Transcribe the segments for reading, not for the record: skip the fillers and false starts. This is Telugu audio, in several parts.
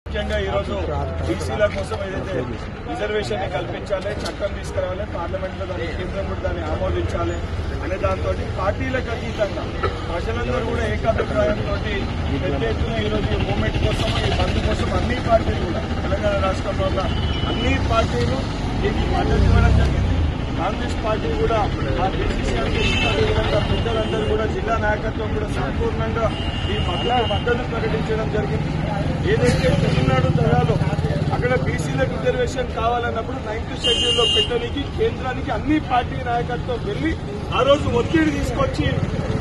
ముఖ్యంగా ఈరోజు బీసీల కోసం ఏదైతే రిజర్వేషన్ కల్పించాలి, చట్టం తీసుకురావాలి, పార్లమెంట్ లో దాన్ని కేంద్రం కూడా దాన్ని ఆమోదించాలి అనే దాంతో పార్టీలకు అతీతంగా ప్రజలందరూ కూడా ఏకాభిప్రాయంతో పెద్ద ఎత్తున ఈరోజు ఈ మూవ్మెంట్ కోసం, ఈ బంద్ కోసం అన్ని పార్టీలు కూడా తెలంగాణ రాష్ట్రంలో ఉన్న అన్ని పార్టీలు దీనికి మద్దతు ఇవ్వడం జరిగింది. కాంగ్రెస్ పార్టీ కూడా ఆ బీసీసీ అధ్యక్షులు పెద్దలందరూ కూడా జిల్లా నాయకత్వం కూడా సంపూర్ణంగా ఈ మద్దతు ప్రకటించడం జరిగింది. ఏదైతే తమిళనాడు తరహాలో అక్కడ బీసీలకు రిజర్వేషన్ కావాలన్నప్పుడు 9th షెడ్యూల్లో పెట్టడానికి కేంద్రానికి అన్ని పార్టీ నాయకత్వం వెళ్లి ఆ రోజు ఒత్తిడి తీసుకొచ్చి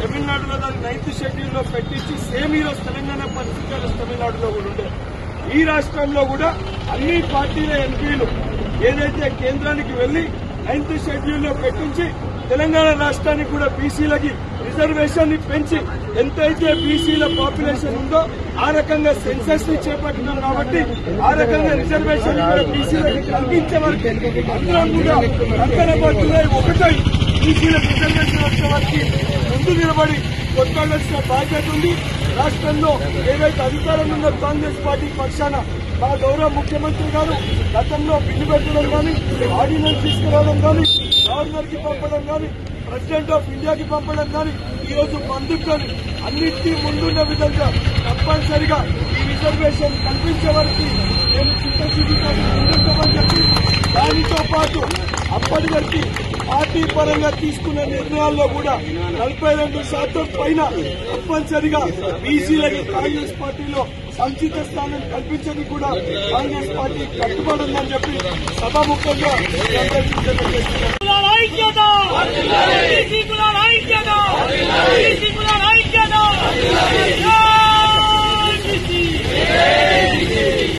తమిళనాడులో దాన్ని 9th షెడ్యూల్లో పెట్టించి సేమ్ ఈరోజు తెలంగాణ పరిస్థితులు తమిళనాడులో కూడా ఉండే. ఈ రాష్ట్రంలో కూడా అన్ని పార్టీల ఎంపీలు ఏదైతే కేంద్రానికి వెళ్లి 9th షెడ్యూల్లో పెట్టించి తెలంగాణ రాష్ట్రానికి కూడా బీసీలకి రిజర్వేషన్ ని పెంచి ఎంతైతే బీసీల పాపులేషన్ ఉందో ఆ రకంగా సెన్సస్ ని చేపట్టినాం కాబట్టి ఆ రకంగా రిజర్వేషన్ కూడా బీసీలకి కల్పించే వరకు అందరం కూడా అంతరబద్దులై ఒకటై బీసీలకు రిజర్వేషన్ వచ్చే వారికి ముందు నిలబడి కొట్లాడాల్సిన బాధ్యత ఉంది. రాష్ట్రంలో ఏదైతే అధికారంలో ఉన్న కాంగ్రెస్ పార్టీ పక్షాన మా గౌరవ ముఖ్యమంత్రి గారు గతంలో బిల్లు పెట్టడం కానీ, ఆర్డినెన్స్ తీసుకురావడం కానీ, గవర్నర్ కి పంపడం కానీ, ప్రెసిడెంట్ ఆఫ్ ఇండియాకి పంపడం కానీ, ఈ రోజు బంధుత్వాన్ని అన్నింటి ముందున్న విధంగా తప్పనిసరిగా ఈ రిజర్వేషన్ కల్పించే వరకు నేను చిత్తశుద్ధితో ముందుంటామని చెప్పి దానితో పాటు అప్పటి వరకు పార్టీ పరంగా తీసుకున్న నిర్ణయాల్లో కూడా 42% పైన తప్పనిసరిగా బీసీలకి కాంగ్రెస్ పార్టీలో సంచిత స్థానం కల్పించని కూడా కాంగ్రెస్ పార్టీ కట్టుబడిందని చెప్పి సభాముఖంగా ఐక్యత